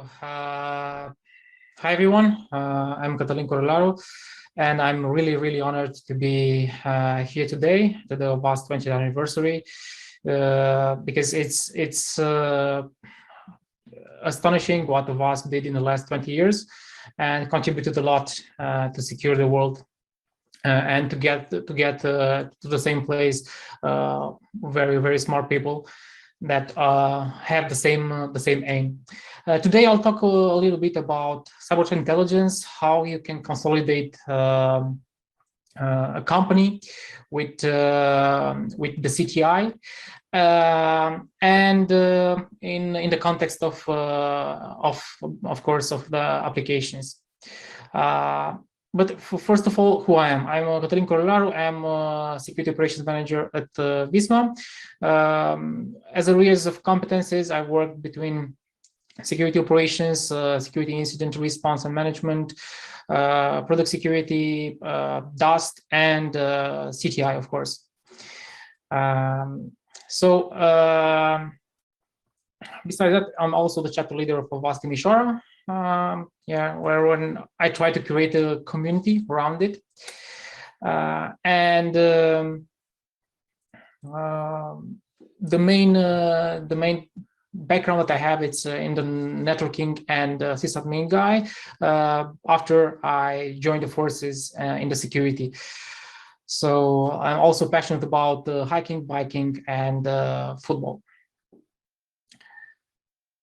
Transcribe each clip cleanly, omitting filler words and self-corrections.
Hi everyone. I'm Curelaru, and I'm really honored to be here today to the OWASP 20th anniversary because it's astonishing what the OWASP did in the last 20 years and contributed a lot to secure the world and to get to the same place. Very smart people that have the same aim. Today, I'll talk a little bit about cyber threat intelligence, how you can consolidate a company with the CTI, and in the context of course of the applications. But first of all, who I am? I'm Curelaru. I'm a security operations manager at Visma. As areas of competencies, I work between security operations, security incident response and management, product security, DUST, and CTI, of course. Besides that, I'm also the chapter leader of OWASP Mishora. When I try to create a community around it, the main background that I have, it's in the networking and sysadmin guy after I joined the forces in the security. So I'm also passionate about hiking, biking, and football.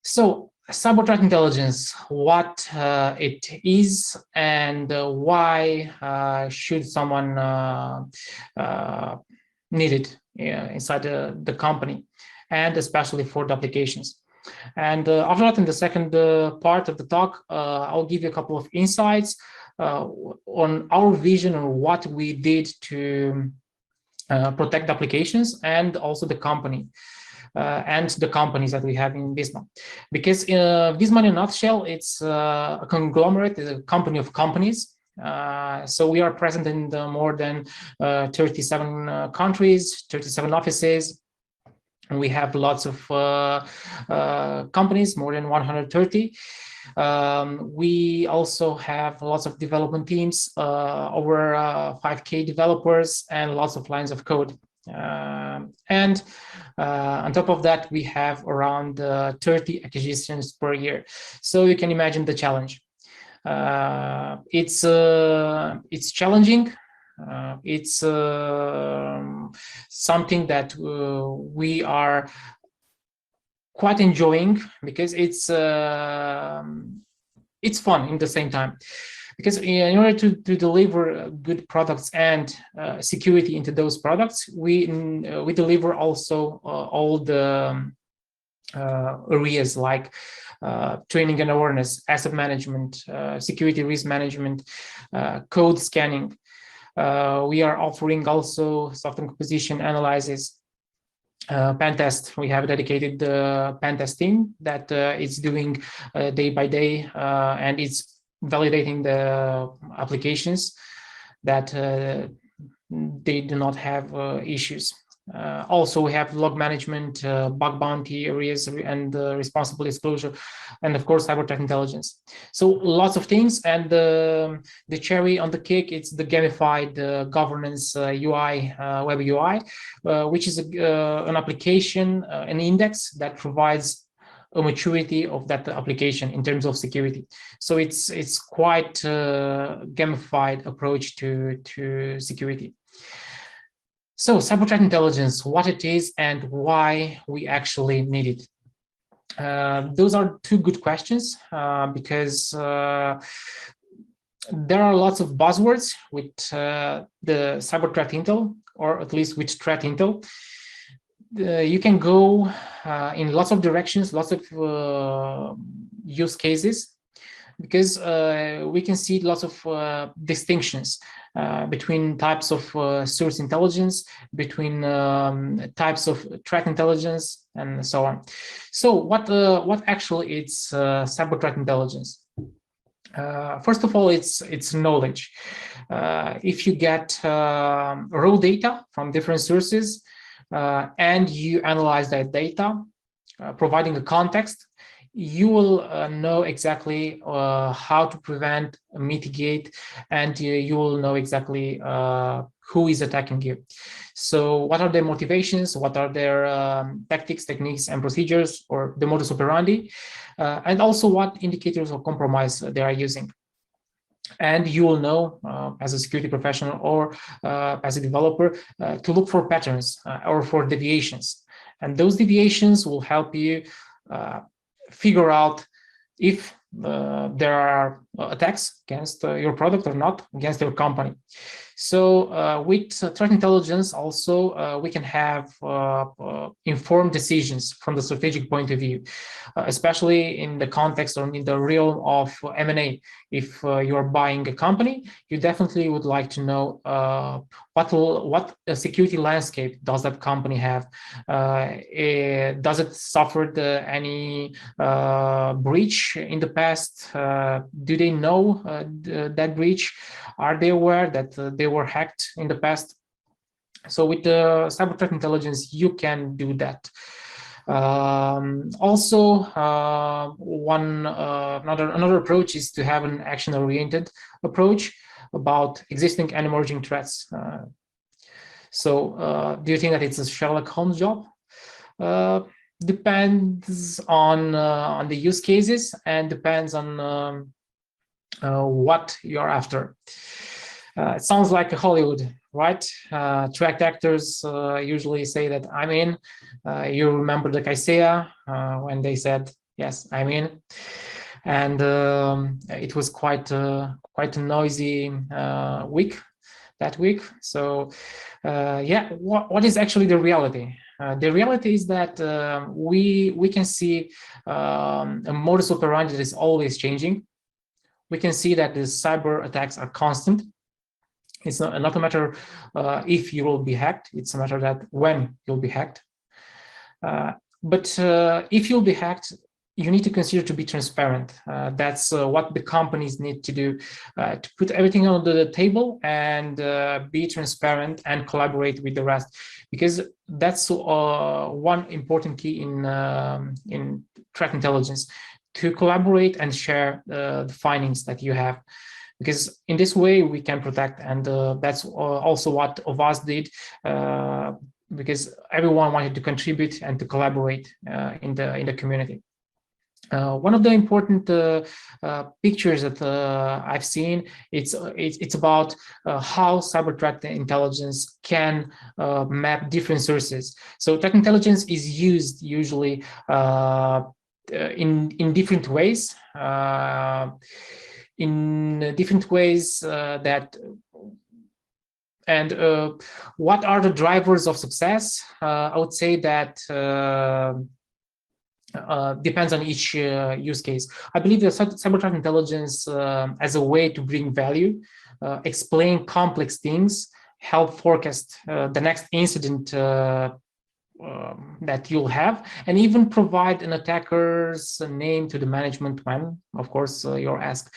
So cyber threat intelligence, what it is, and why should someone need it inside the company, and especially for the applications. And after that, in the second part of the talk, I'll give you a couple of insights on our vision and what we did to protect the applications and also the company. And the companies that we have in Visma. Because Visma, in a nutshell, it's a conglomerate, it's a company of companies. So we are present in more than 37 countries, 37 offices. And we have lots of companies, more than 130. We also have lots of development teams, over 5K developers, and lots of lines of code. And on top of that, we have around 30 acquisitions per year. So you can imagine the challenge. It's challenging. It's something that we are quite enjoying because it's fun in the same time. Because in order to deliver good products and security into those products, we deliver also all the areas like training and awareness, asset management, security risk management, code scanning. We are offering also software composition analysis, pen test. We have a dedicated pen test team that is doing day by day, and it's validating the applications that they do not have issues. Also, we have log management, bug bounty areas, and responsible disclosure, and of course, cyber threat intelligence. So lots of things, and the cherry on the cake, it's the gamified governance UI, web UI, which is an application, an index that provides a maturity of that application in terms of security. So it's quite a gamified approach to security. So cyber threat intelligence, what it is and why we actually need it. Those are two good questions because there are lots of buzzwords with the cyber threat intel, or at least with threat intel. You can go in lots of directions, lots of use cases, because we can see lots of distinctions between types of source intelligence, between types of threat intelligence, and so on. So what actually is cyber threat intelligence? First of all, it's knowledge. If you get raw data from different sources, and you analyze that data, providing a context, you will know exactly how to prevent, mitigate, and you will know exactly who is attacking you. So what are their motivations? What are their tactics, techniques, and procedures, or the modus operandi? And also what indicators of compromise they are using. And you will know as a security professional or as a developer to look for patterns or for deviations. And those deviations will help you figure out if there are attacks against your product or not, against your company. So with threat intelligence also, we can have informed decisions from the strategic point of view, especially in the context or in the realm of M&A. If you're buying a company, you definitely would like to know what security landscape does that company have? Does it suffered any breach in the past? Do they know that breach? Are they aware that they were hacked in the past? So with the cyber threat intelligence, you can do that. Also, another approach is to have an action-oriented approach about existing and emerging threats. So do you think that it's a Sherlock Holmes job? Depends on the use cases and depends on what you're after. It sounds like a Hollywood, right? Tracked actors usually say that I'm in. You remember the Kaseya when they said, yes, I'm in. And it was quite a noisy week that week. So yeah, what is actually the reality? The reality is that we can see a modus operandi that is always changing. We can see that the cyber attacks are constant. It's not a matter if you will be hacked. It's a matter that when you'll be hacked. But if you'll be hacked, you need to consider to be transparent. That's what the companies need to do, to put everything on the table and be transparent and collaborate with the rest, because that's one important key in threat intelligence, to collaborate and share the findings that you have. Because in this way we can protect, and that's also what OWASP did, because everyone wanted to contribute and to collaborate in the community. One of the important pictures that I've seen, it's about how cyber threat intelligence can map different sources. So threat intelligence is used usually in different ways. And what are the drivers of success? I would say that depends on each use case. I believe that cyber threat intelligence as a way to bring value, explain complex things, help forecast the next incident that you'll have, and even provide an attacker's name to the management when, of course, you're asked.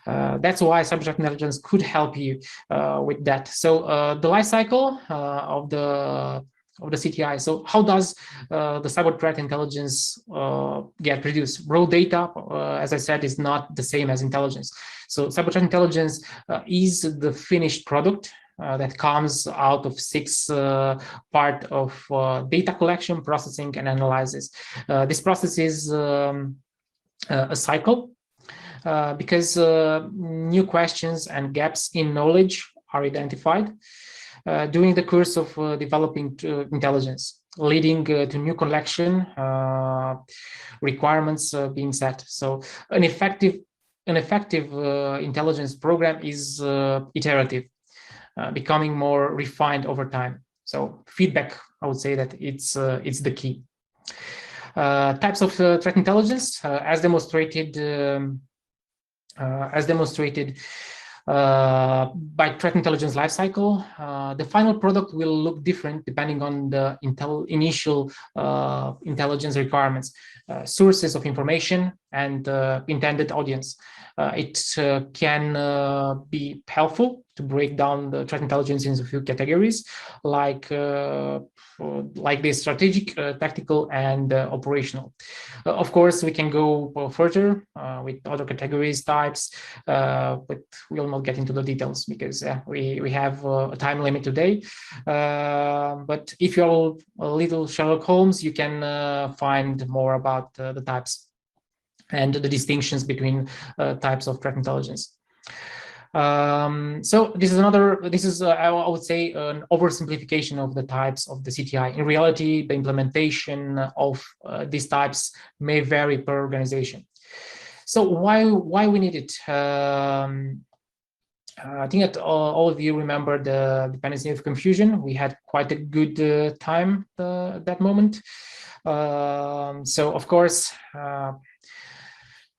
That's why cyber threat intelligence could help you with that. So the life cycle of the CTI. So how does the cyber threat intelligence get produced? Raw data, as I said, is not the same as intelligence. So cyber threat intelligence is the finished product that comes out of 6 part of data collection, processing, and analysis. This process is a cycle. Because new questions and gaps in knowledge are identified during the course of developing intelligence, leading to new collection requirements being set. So an effective intelligence program is iterative, becoming more refined over time. So feedback, I would say that it's the key. Types of threat intelligence, as demonstrated by threat intelligence lifecycle, the final product will look different depending on the initial intelligence requirements, sources of information, and intended audience. It can be helpful to break down the threat intelligence into a few categories, like the strategic, tactical, and operational. Of course, we can go further with other categories, types, but we'll not get into the details because we have a time limit today. But if you're a little Sherlock Holmes, you can find more about the types and the distinctions between types of threat intelligence. So this is I would say an oversimplification of the types of the CTI. In reality, the implementation of these types may vary per organization. So why we need it? I think that all of you remember the dependency of confusion. We had quite a good time at that moment. So of course,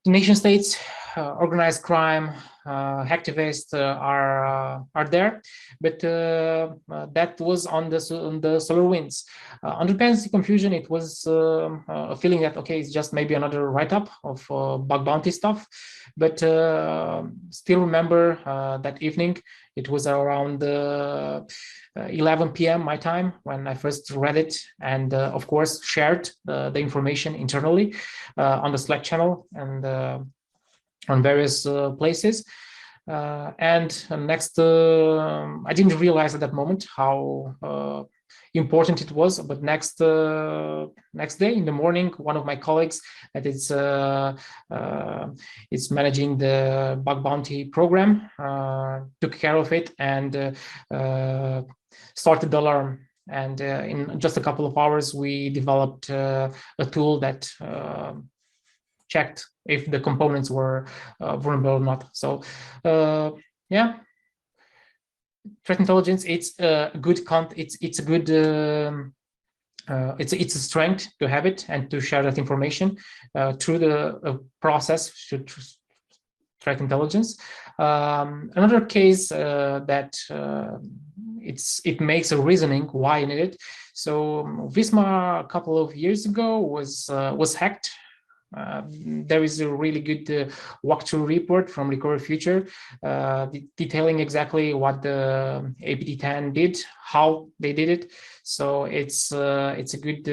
the nation states, organized crime, hacktivists are there, but that was on the SolarWinds. On dependency confusion, it was a feeling that okay, it's just maybe another write-up of bug bounty stuff. But still remember that evening, it was around 11 p.m. my time when I first read it, and of course shared the information internally on the Slack channel and on various places. And next, I didn't realize at that moment how important it was. But next day in the morning, one of my colleagues that is managing the bug bounty program took care of it and started the alarm. And in just a couple of hours, we developed a tool that checked if the components were vulnerable or not. So yeah, threat intelligence, it's a good it's a strength to have it and to share that information through the process through threat intelligence. Another case that it makes a reasoning why you need it. So Visma a couple of years ago was hacked. There is a really good walkthrough report from Recover Future detailing exactly what the APT10 did, how they did it. So it's a good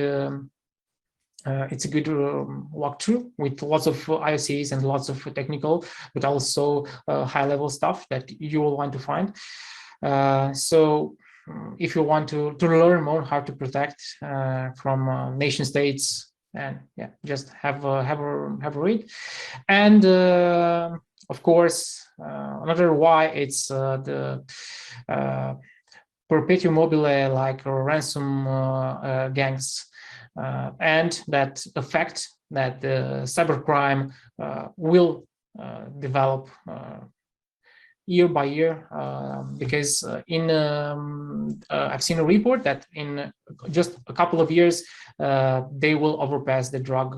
walkthrough with lots of IOCs and lots of technical, but also high-level stuff that you will want to find. So if you want to learn more how to protect from nation states, and yeah, just have a read. And of course, another why, it's the perpetuum mobile, like ransom gangs, and that effect that cybercrime will develop year by year, because I've seen a report that in just a couple of years they will overpass the drug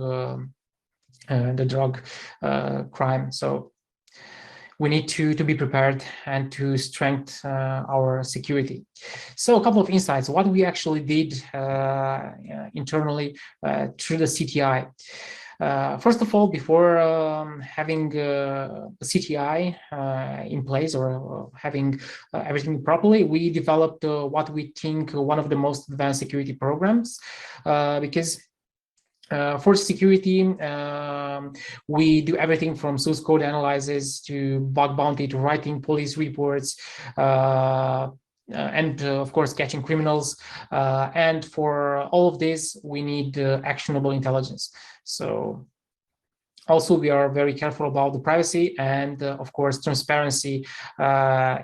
crime. So we need to be prepared and to strengthen our security. So a couple of insights, what we actually did internally through the CTI. First of all, before having a CTI in place or having everything properly, we developed what we think one of the most advanced security programs, because for security, we do everything from source code analysis to bug bounty to writing police reports, and of course catching criminals, and for all of this we need actionable intelligence. So also we are very careful about the privacy, and of course transparency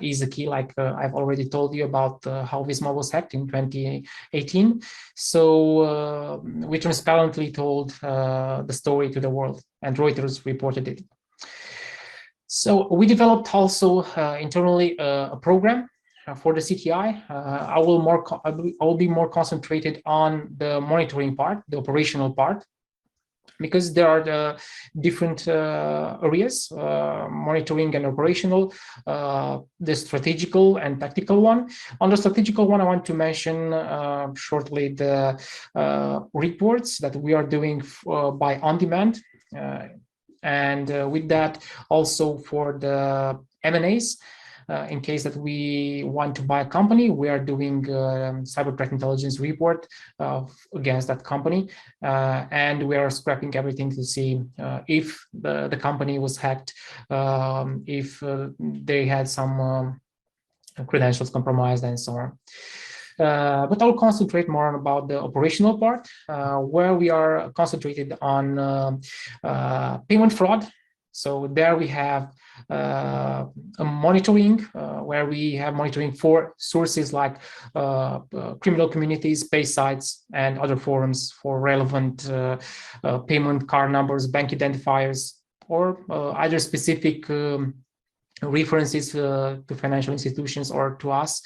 is a key, like I've already told you about how Visma was hacked in 2018. So we transparently told the story to the world, and Reuters reported it. So we developed also internally a program for the CTI. I will be more concentrated on the monitoring part, the operational part, because there are the different areas, monitoring and operational, the strategical and tactical one. On the strategical one, I want to mention shortly the reports that we are doing by on demand. And with that, also for the M&As, in case that we want to buy a company, we are doing cyber threat intelligence report against that company, and we are scraping everything to see if the company was hacked, if they had some credentials compromised, and so on. But I'll concentrate more about the operational part, where we are concentrated on payment fraud. So there we have a monitoring, where we have monitoring for sources like criminal communities, pay sites, and other forums for relevant payment card numbers, bank identifiers, or either specific references to financial institutions or to us.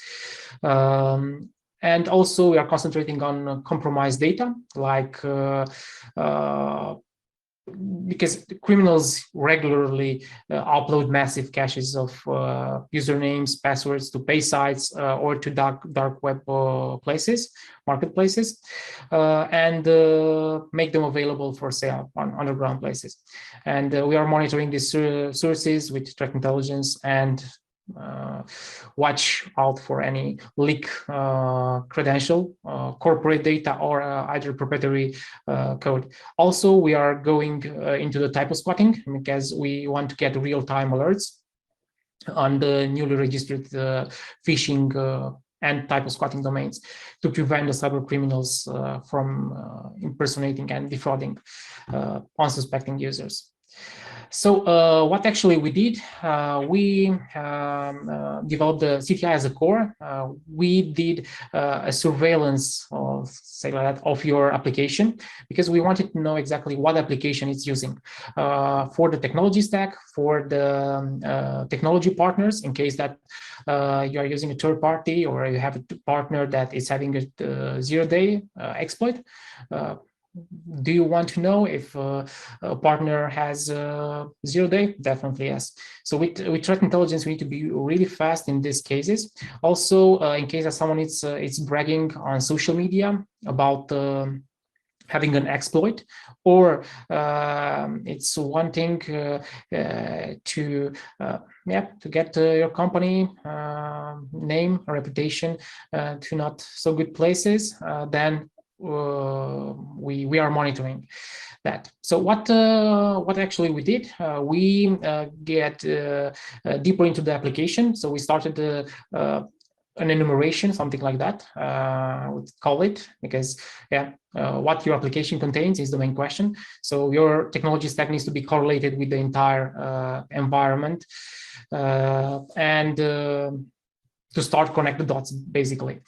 And also we are concentrating on compromised data, like because criminals regularly upload massive caches of usernames, passwords to pay sites or to dark web places, marketplaces, and make them available for sale on underground places. And we are monitoring these sources with threat intelligence and watch out for any leak credential, corporate data, or either proprietary code. Also, we are going into the typo squatting because we want to get real-time alerts on the newly registered phishing and typo squatting domains to prevent the cyber criminals from impersonating and defrauding unsuspecting users. So what actually we did, we developed the CTI as a core. We did a surveillance of, say like that, of your application, because we wanted to know exactly what application it's using for the technology stack, for the technology partners, in case that you are using a third party or you have a partner that is having a zero-day exploit. Do you want to know if a partner has 0-day? Definitely yes. So with threat intelligence, we need to be really fast in these cases. Also, in case that someone is bragging on social media about having an exploit, or it's wanting to get your company name or reputation to not so good places, then we are monitoring that. So what actually we did, we get deeper into the application. So we started an enumeration, something like that, I would call it, because what your application contains is the main question. So your technology stack needs to be correlated with the entire environment, and to start connect the dots, basically.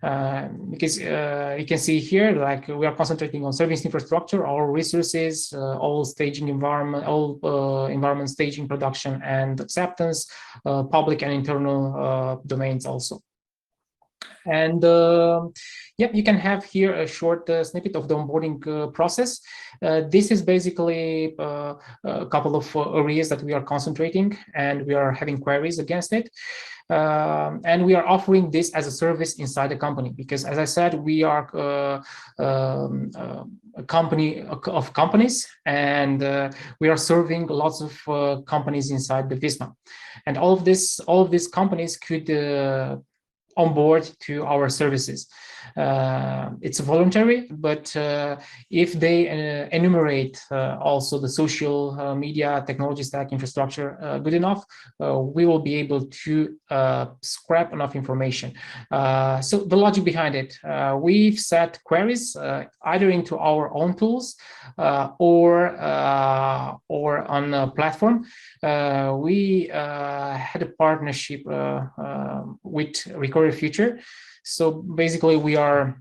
Because you can see here, like, we are concentrating on service infrastructure, all resources, all staging environment, all environment staging, production and acceptance, public and internal domains also. And you can have here a short snippet of the onboarding process. This is basically a couple of areas that we are concentrating, and we are having queries against it. And we are offering this as a service inside the company, because, as I said, we are a company of companies, and we are serving lots of companies inside the Visma. And all of these companies could onboard to our services. It's voluntary, but if they enumerate also the social media technology stack infrastructure good enough, we will be able to scrap enough information. So the logic behind it, we've set queries either into our own tools or on a platform. We had a partnership with Recovery Future. So basically, we are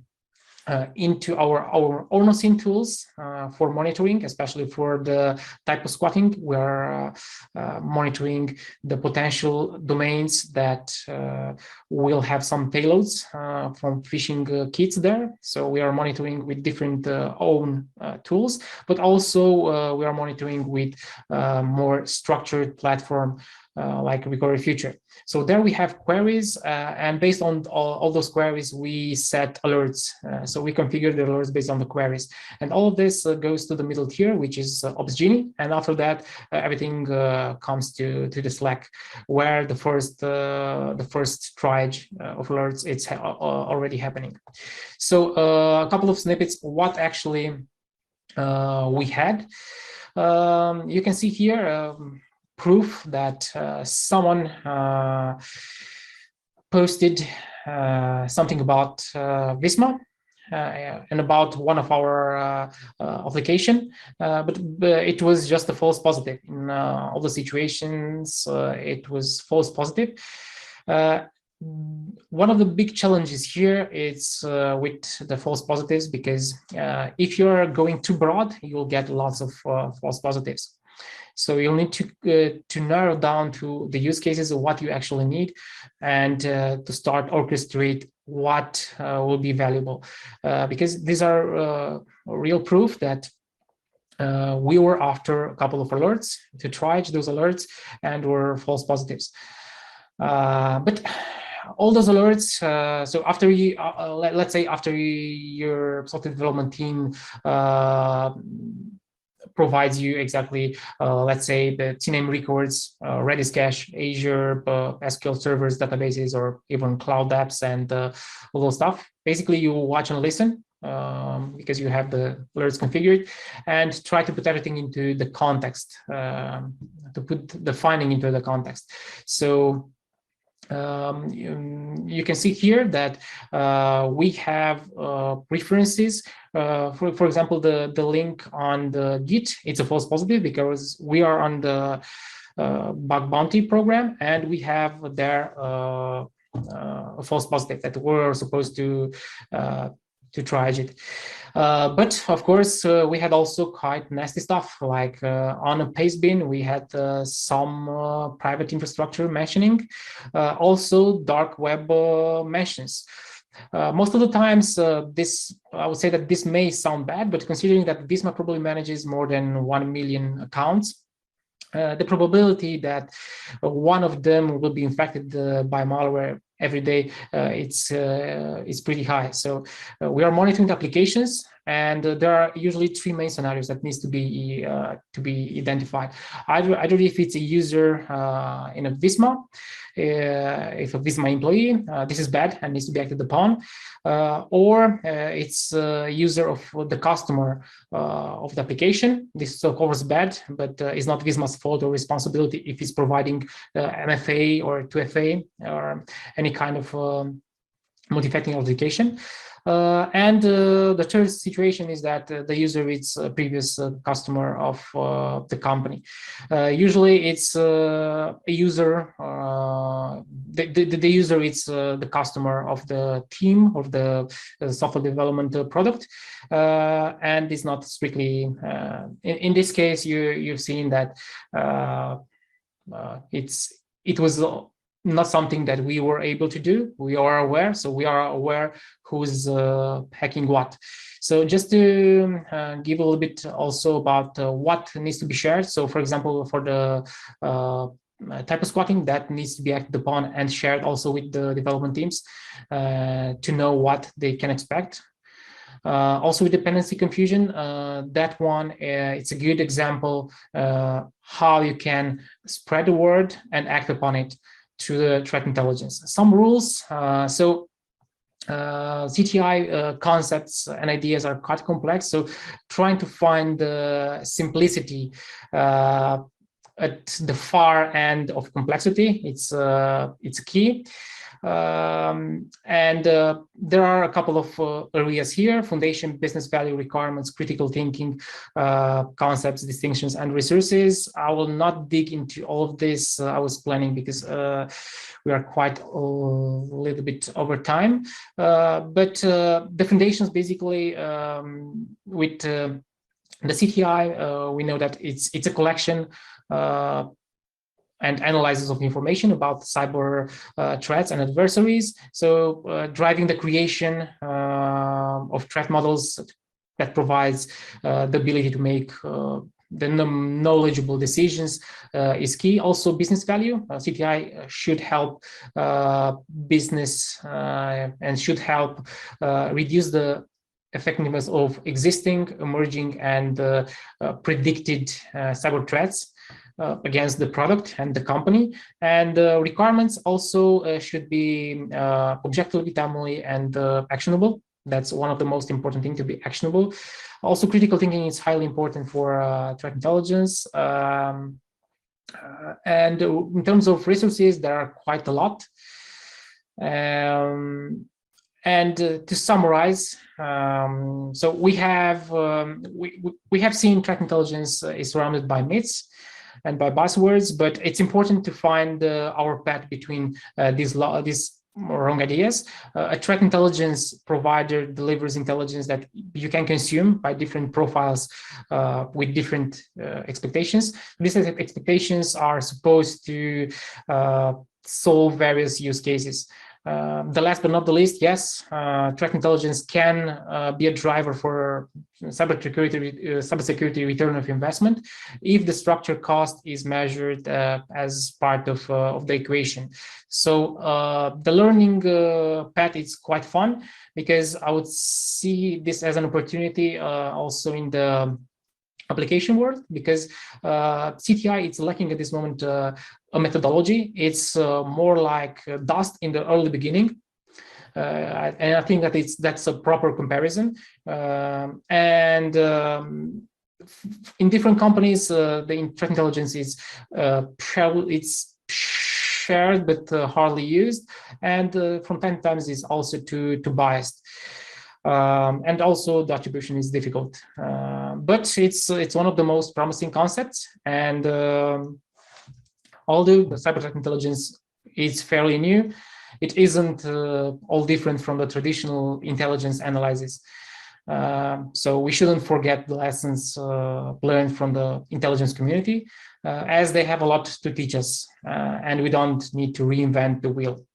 into our own SIM tools for monitoring, especially for the typo squatting. We are monitoring the potential domains that will have some payloads from phishing kits there. So we are monitoring with different own tools, but also we are monitoring with more structured platform like recovery future. So there we have queries, and based on all those queries, we set alerts. So we configure the alerts based on the queries, and all of this goes to the middle tier, which is Ops Genie, and after that, everything comes to the Slack, where the first triage of alerts it's already happening. So a couple of snippets what actually we had. You can see here proof that someone posted something about Visma and about one of our application, but it was just a false positive. In all the situations, it was false positive. One of the big challenges here is with the false positives, because if you're going too broad, you'll get lots of false positives. So you'll need to narrow down to the use cases of what you actually need, and to start orchestrate what will be valuable, because these are real proof that we were after a couple of alerts to triage those alerts and were false positives. But all those alerts, so after you, let's say after your software development team provides you exactly, let's say the TNAME records, Redis cache, Azure, SQL servers, databases, or even cloud apps and all those stuff. Basically, you watch and listen because you have the alerts configured, and try to put everything into the context, to put the finding into the context. So you can see here that we have references. For example, the link on the Git, it's a false positive because we are on the bug bounty program, and we have there a false positive that we're supposed to triage it. But of course, we had also quite nasty stuff, like on a Pastebin, we had some private infrastructure mentioning, also dark web mentions. Most of the times, I would say that this may sound bad, but considering that Visma probably manages more than 1 million accounts, the probability that one of them will be infected by malware every day, it's pretty high. So we are monitoring the applications, and there are usually three main scenarios that needs to be identified. Either if it's a user in a Visma, if a Visma employee, this is bad and needs to be acted upon, or it's a user of the customer of the application. This of course bad, but is not Visma's fault or responsibility if it's providing MFA or 2FA or any kind of multi-factor authentication. And the third situation is that the user is a previous customer of the company. Usually it's a user, the user is the customer of the team of the software development product, and it's not strictly, in this case, you've seen that it was not something that we were able to do. We are aware, so we are aware who's hacking what. So just to give a little bit also about what needs to be shared. So for example, for the typo squatting, that needs to be acted upon and shared also with the development teams to know what they can expect. Also with dependency confusion, that one, it's a good example how you can spread the word and act upon it through the threat intelligence. Some rules, so CTI concepts and ideas are quite complex, so trying to find the simplicity at the far end of complexity, it's key. And there are a couple of areas here: foundation, business value, requirements, critical thinking, concepts, distinctions, and resources. I will not dig into all of this. I was planning because we are quite a little bit over time. But the foundations, basically, with the CTI, we know that it's a collection and analysis of information about cyber threats and adversaries. So driving the creation of threat models that provides the ability to make the knowledgeable decisions is key. Also, business value. CTI should help business and should help reduce the effectiveness of existing, emerging, and predicted cyber threats against the product and the company. And requirements also should be objectively, timely, and actionable. That's one of the most important things, to be actionable. Also, critical thinking is highly important for threat intelligence. And in terms of resources, there are quite a lot. And to summarize, so we have seen threat intelligence is surrounded by myths and by buzzwords, but it's important to find our path between these wrong ideas. A threat intelligence provider delivers intelligence that you can consume by different profiles with different expectations. These expectations are supposed to solve various use cases. The last but not the least, yes, threat intelligence can be a driver for cybersecurity return of investment if the structure cost is measured as part of the equation. So the learning path is quite fun, because I would see this as an opportunity also in the application world, because CTI is lacking at this moment a methodology. It's more like dust in the early beginning, and I think that that's a proper comparison. And in different companies, the threat intelligence is it's shared but hardly used, and from time to time is also too biased. And also the attribution is difficult, but it's one of the most promising concepts. And although the cyber threat intelligence is fairly new, it isn't all different from the traditional intelligence analysis. So we shouldn't forget the lessons learned from the intelligence community, as they have a lot to teach us, and we don't need to reinvent the wheel.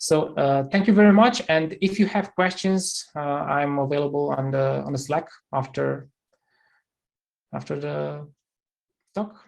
So thank you very much. And if you have questions, I'm available on the Slack after the talk.